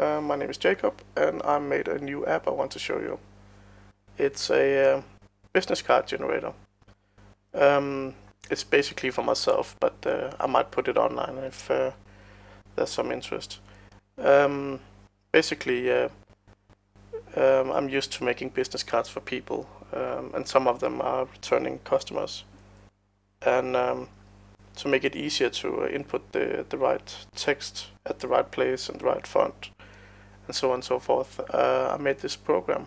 My name is Jacob, and I made a new app I want to show you. It's a business card generator. It's basically for myself, but I might put it online if there's some interest. Basically, I'm used to making business cards for people, and some of them are returning customers. And to make it easier to input the right text at the right place and the right font, and so on and so forth, I made this program,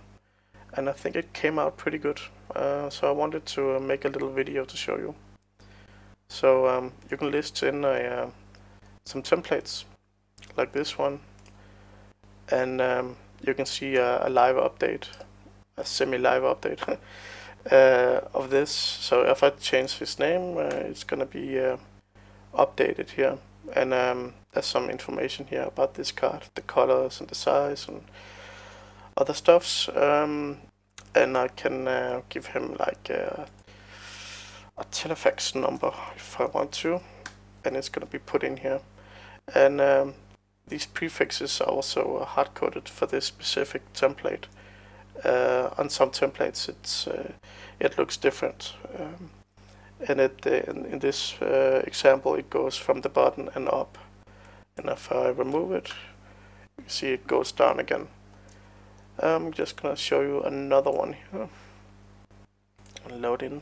and I think it came out pretty good. So I wanted to make a little video to show you. So you can list in some templates like this one, and you can see a live update, a semi-live update of this. So if I change his name, it's gonna be updated here, and there's some information here about this card, the colors and the size and other stuffs. And I can give him like a telefax number if I want to, and it's gonna be put in here. And these prefixes are also hard-coded for this specific template. On some templates it looks different, and in this example it goes from the bottom and up, and if I remove it, you see it goes down again. I'm just gonna show you another one here. Load in.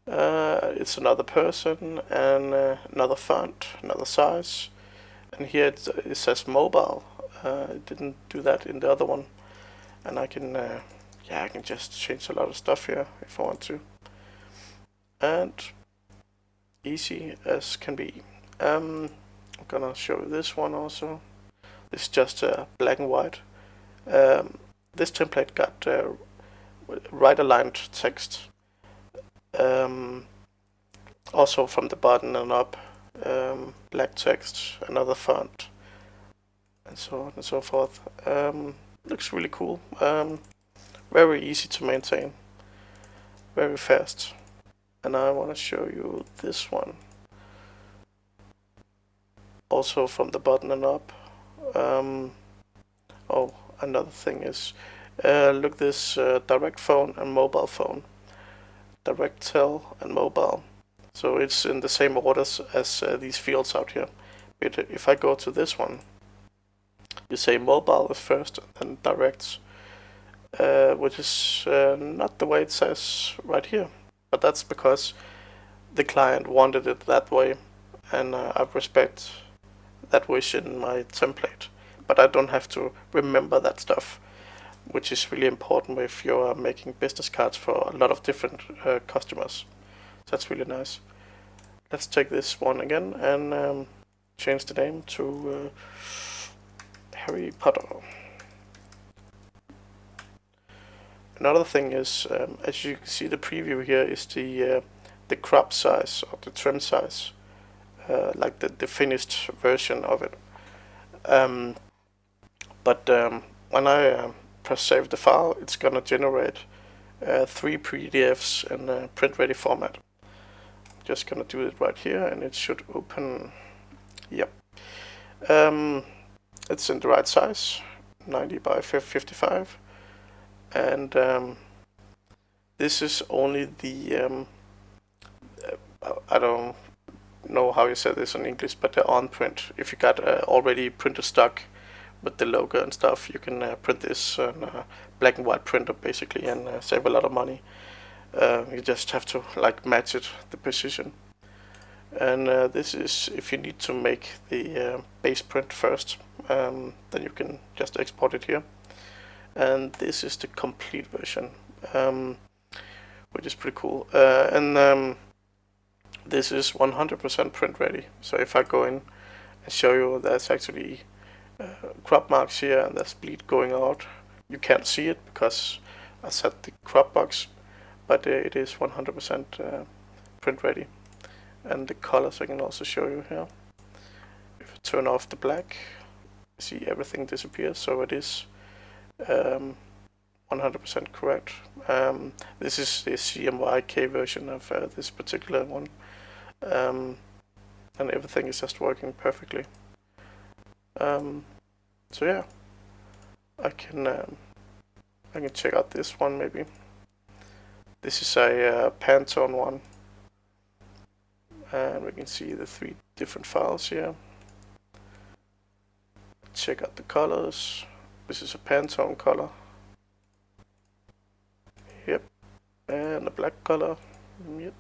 It's another person and another font, another size, and here it says mobile. It didn't do that in the other one, and I can I can just change a lot of stuff here if I want to, and easy as can be. I'm gonna show you this one also. It's just black and white. This template got right aligned text, also from the bottom and up, black text, another font, and so on and so forth. Looks really cool. Very easy to maintain, very fast. And I want to show you this one, also from the bottom and up. Oh, another thing is, look, this direct phone and mobile phone, direct tel and mobile. So it's in the same orders as these fields out here. But if I go to this one, you say mobile is first and direct, which is not the way it says right here. But that's because the client wanted it that way, and I respect that wish in my template. But I don't have to remember that stuff, which is really important if you're making business cards for a lot of different customers. So that's really nice. Let's take this one again and change the name to Harry Potter. Another thing is, as you can see, the preview here is the crop size or the trim size, like the finished version of it. But when I press save the file, it's gonna generate 3 PDFs in print ready format. Just gonna do it right here, and it should open. Yep. It's in the right size, 90 by 55, and this is only the I don't know how you say this in English, but the on print. If you got already printed stock with the logo and stuff, you can print this on a black and white printer basically, and save a lot of money. You just have to like match it, the precision. And this is if you need to make the base print first, then you can just export it here. And this is the complete version, which is pretty cool. And this is 100% print ready. So if I go in and show you, there's actually crop marks here, and there's bleed going out. You can't see it because I set the crop box, but it is 100% print ready. And the colors I can also show you here. If I turn off the black, see everything disappears, so it is 100% correct. This is the CMYK version of this particular one, and everything is just working perfectly. So yeah, I can check out this one maybe. This is a Pantone one, and we can see the 3 different files here. Check out the colors. This is a Pantone color. Yep, and a black color. Yep.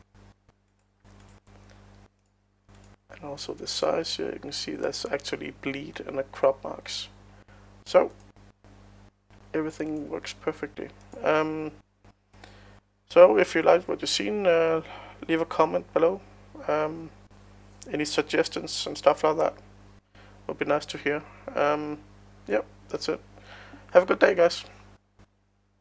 And also the size here, you can see there's actually bleed and a crop marks. So everything works perfectly. So if you liked what you've seen, leave a comment below. Any suggestions and stuff like that would be nice to hear. Yep, that's it. Have a good day, guys.